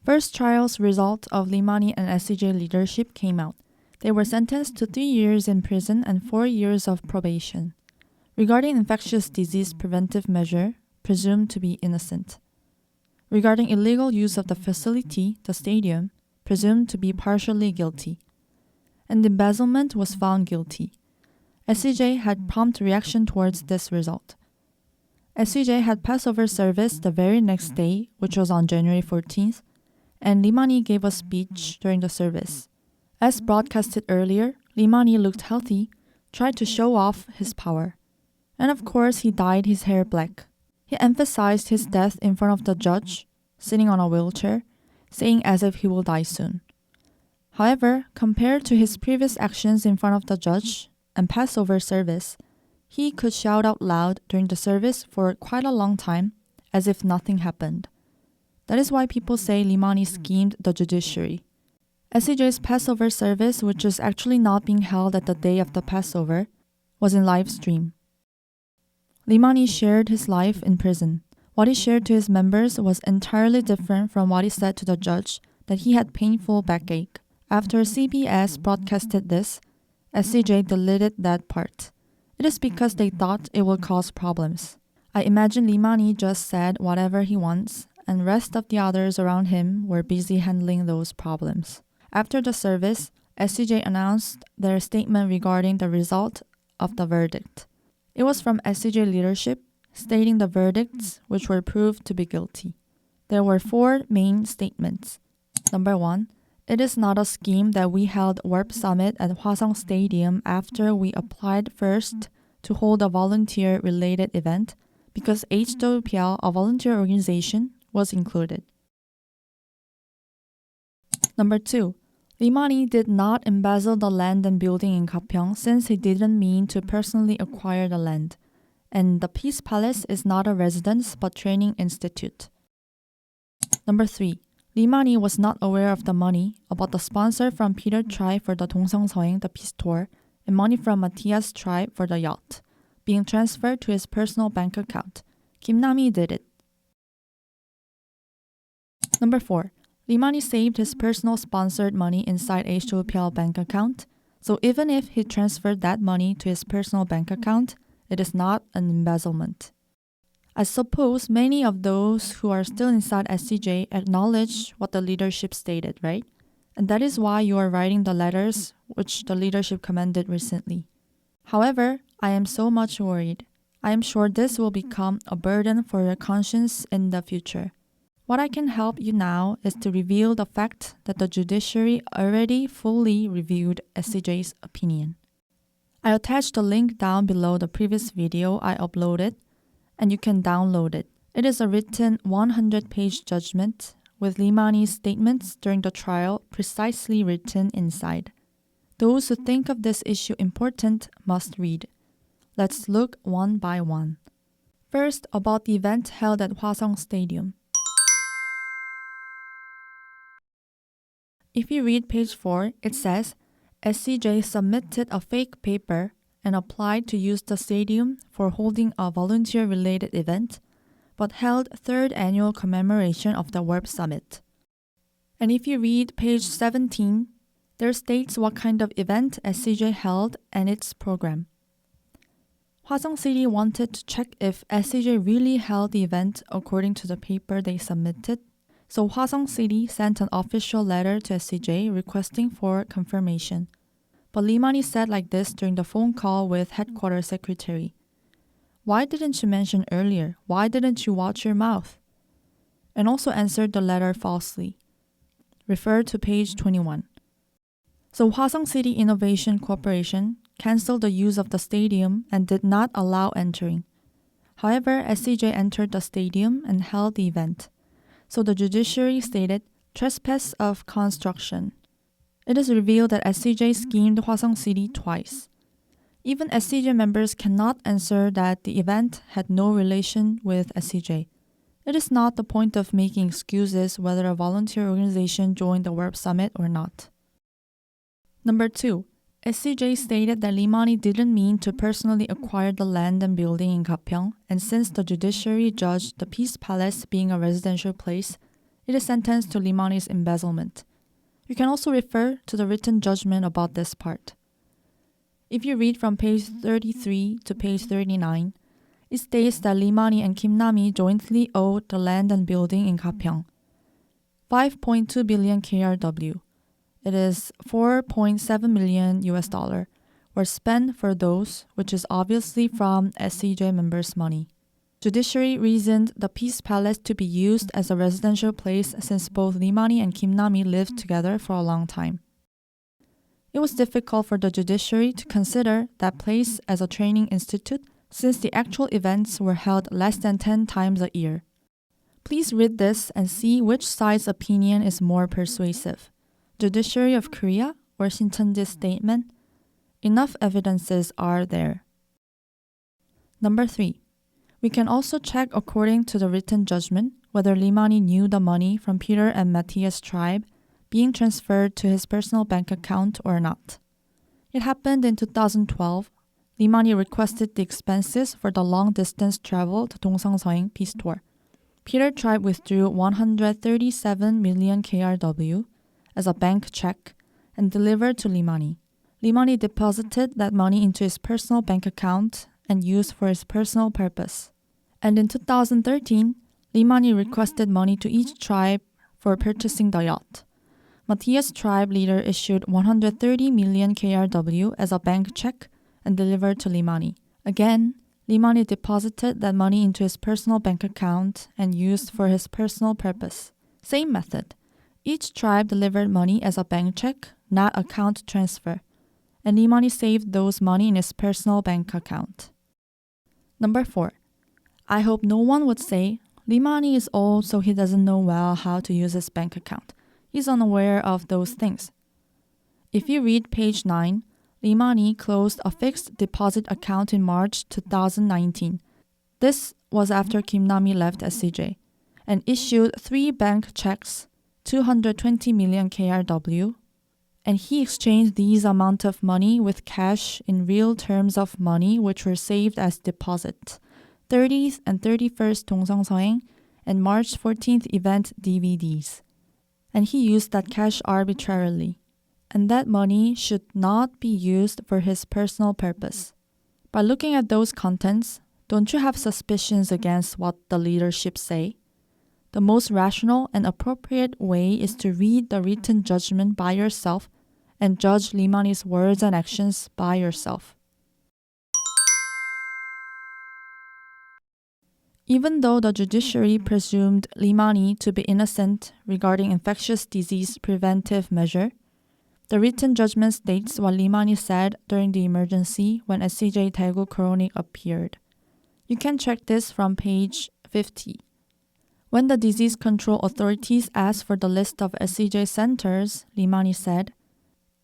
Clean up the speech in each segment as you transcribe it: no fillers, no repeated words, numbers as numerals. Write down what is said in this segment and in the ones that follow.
First trial's result of Limani and SCJ leadership came out. They were sentenced to 3 years in prison and 4 years of probation. Regarding infectious disease preventive measure, presumed to be innocent. Regarding illegal use of the facility, the stadium, presumed to be partially guilty. And embezzlement was found guilty. SCJ had prompt reaction towards this result. SCJ had Passover service the very next day, which was on January 14th, and Limani gave a speech during the service. As broadcasted earlier, Limani looked healthy, tried to show off his power. And of course, he dyed his hair black. He emphasized his death in front of the judge, sitting on a wheelchair, saying as if he will die soon. However, compared to his previous actions in front of the judge and Passover service, he could shout out loud during the service for quite a long time, as if nothing happened. That is why people say Limani schemed the judiciary. SCJ's Passover service, which was actually not being held at the day of the Passover, was in live stream. Limani shared his life in prison. What he shared to his members was entirely different from what he said to the judge, that he had painful backache. After CBS broadcasted this, SCJ deleted that part. It is because they thought it would cause problems. I imagine Limani just said whatever he wants, and rest of the others around him were busy handling those problems. After the service, SCJ announced their statement regarding the result of the verdict. It was from SCJ leadership, stating the verdicts which were proved to be guilty. There were 4 main statements. Number 1, it is not a scheme that we held WRP Summit at Hwasong Stadium after we applied first to hold a volunteer-related event because HWPL, a volunteer organization, was included. Number 2, Limani did not embezzle the land and building in Gapyeong since he didn't mean to personally acquire the land. And the Peace Palace is not a residence but training institute. Number 3, Limani was not aware of the money about the sponsor from Peter tribe for the Dongseong Seoeng, the peace tour, and money from Matthias tribe for the yacht, being transferred to his personal bank account. Kim Nami did it. Number 4, Limani saved his personal sponsored money inside HWPL bank account, so even if he transferred that money to his personal bank account, it is not an embezzlement. I suppose many of those who are still inside SCJ acknowledge what the leadership stated, right? And that is why you are writing the letters which the leadership commended recently. However, I am so much worried. I am sure this will become a burden for your conscience in the future. What I can help you now is to reveal the fact that the judiciary already fully reviewed SCJ's opinion. I attached the link down below the previous video I uploaded, and you can download it. It is a written 100-page judgment with Limani's statements during the trial precisely written inside. Those who think of this issue important must read. Let's look one by one. First, about the event held at Hwasong Stadium. If you read page 4, it says, SCJ submitted a fake paper and applied to use the stadium for holding a volunteer-related event, but held 3rd annual commemoration of the WRP Summit. And if you read page 17, there states what kind of event SCJ held and its program. Hwasong City wanted to check if SCJ really held the event according to the paper they submitted, so Hwasong City sent an official letter to SCJ requesting for confirmation. But Limani said like this during the phone call with headquarters secretary. Why didn't you mention earlier? Why didn't you watch your mouth? And also answered the letter falsely. Refer to page 21. So Hwasong City Innovation Corporation canceled the use of the stadium and did not allow entering. However, SCJ entered the stadium and held the event. So the judiciary stated trespass of construction. It is revealed that SCJ schemed Hwasong City twice. Even SCJ members cannot answer that the event had no relation with SCJ. It is not the point of making excuses whether a volunteer organization joined the WRP Summit or not. Number 2, SCJ stated that Limani didn't mean to personally acquire the land and building in Gapyeong, and since the judiciary judged the Peace Palace being a residential place, it is sentenced to Limani's embezzlement. You can also refer to the written judgment about this part. If you read from page 33 to page 39, it states that Limani and Kim Nami jointly owed the land and building in Gapyeong 5.2 billion KRW. It is $4.7 million were spent for those, which is obviously from SCJ members' money. Judiciary reasoned the Peace Palace to be used as a residential place since both Limani and Kim Nami lived together for a long time. It was difficult for the judiciary to consider that place as a training institute since the actual events were held less than 10 times a year. Please read this and see which side's opinion is more persuasive. Judiciary of Korea or Shincheonji's statement? Enough evidences are there. Number 3. We can also check according to the written judgment whether Limani knew the money from Peter and Matthias' tribe being transferred to his personal bank account or not. It happened in 2012. Limani requested the expenses for the long-distance travel to Dongseong peace tour. Peter tribe withdrew 137 million KRW as a bank check and delivered to Limani. Limani deposited that money into his personal bank account and used for his personal purpose. And in 2013, Limani requested money to each tribe for purchasing the yacht. Matthias' tribe leader issued 130 million KRW as a bank check and delivered to Limani. Again, Limani deposited that money into his personal bank account and used for his personal purpose. Same method. Each tribe delivered money as a bank check, not account transfer, and Limani saved those money in his personal bank account. Number 4. I hope no one would say, Limani is old so he doesn't know well how to use his bank account. He's unaware of those things. If you read page 9, Limani closed a fixed deposit account in March 2019. This was after Kim Nami left SCJ and issued 3 bank checks, 220 million KRW, and he exchanged these amount of money with cash in real terms of money which were saved as deposit, 30th and 31st Dongseong and March 14th event DVDs. And he used that cash arbitrarily. And that money should not be used for his personal purpose. By looking at those contents, don't you have suspicions against what the leadership say? The most rational and appropriate way is to read the written judgment by yourself and judge Limani's words and actions by yourself. Even though the judiciary presumed Limani to be innocent regarding infectious disease preventive measure, the written judgment states what Limani said during the emergency when SCJ Daegu Chronic appeared. You can check this from page 50. When the disease control authorities asked for the list of SCJ centers, Limani said,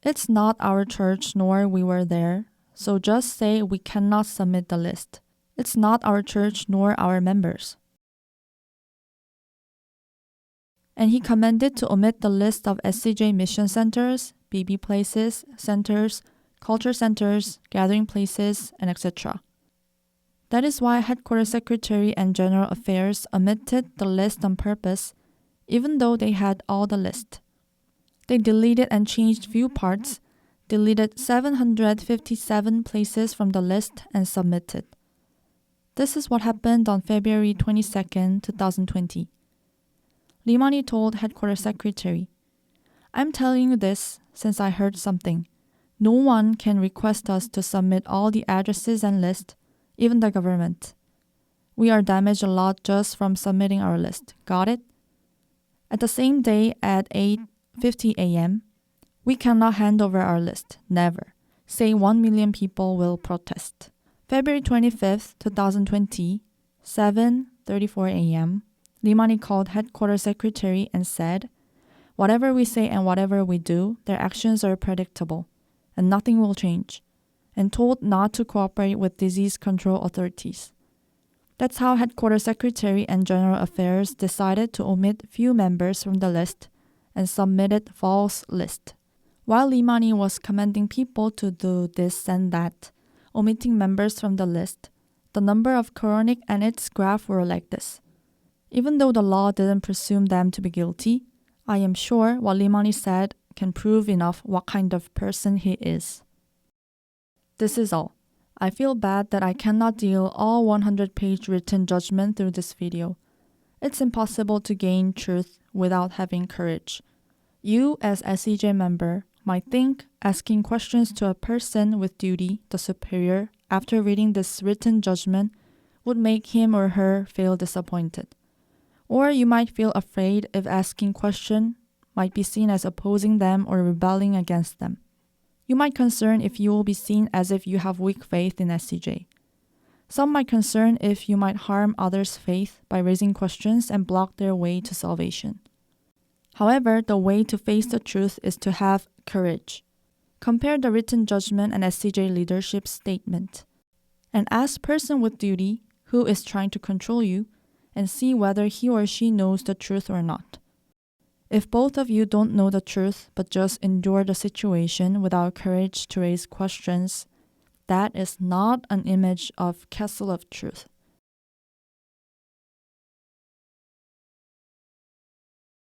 "It's not our church nor we were there, so just say we cannot submit the list. It's not our church nor our members." And he commanded to omit the list of SCJ mission centers, BB places, centers, culture centers, gathering places, and etc. That is why Headquarters Secretary and General Affairs omitted the list on purpose, even though they had all the list. They deleted and changed few parts, deleted 757 places from the list and submitted. This is what happened on February 22, 2020. Limani told Headquarters Secretary, "I'm telling you this since I heard something. No one can request us to submit all the addresses and list, even the government. We are damaged a lot just from submitting our list. Got it?" At the same day at 8:50 a.m., "We cannot hand over our list. Never. Say 1 million people will protest." February 25, 2020, 7:34 a.m., Limani called Headquarters Secretary and said, "Whatever we say and whatever we do, their actions are predictable, and nothing will change," and told not to cooperate with disease control authorities. That's how Headquarters Secretary and General Affairs decided to omit few members from the list and submitted false list. While Limani was commanding people to do this and that, omitting members from the list, the number of chronic and its graph were like this. Even though the law didn't presume them to be guilty, I am sure what Limani said can prove enough what kind of person he is. This is all. I feel bad that I cannot deal all 100-page written judgment through this video. It's impossible to gain truth without having courage. You, as SEJ member, might think asking questions to a person with duty, the superior, after reading this written judgment would make him or her feel disappointed. Or you might feel afraid if asking question might be seen as opposing them or rebelling against them. You might concern if you will be seen as if you have weak faith in SCJ. Some might concern if you might harm others' faith by raising questions and block their way to salvation. However, the way to face the truth is to have courage. Compare the written judgment and SCJ leadership statement. And ask person with duty who is trying to control you and see whether he or she knows the truth or not. If both of you don't know the truth but just endure the situation without courage to raise questions, that is not an image of castle of truth.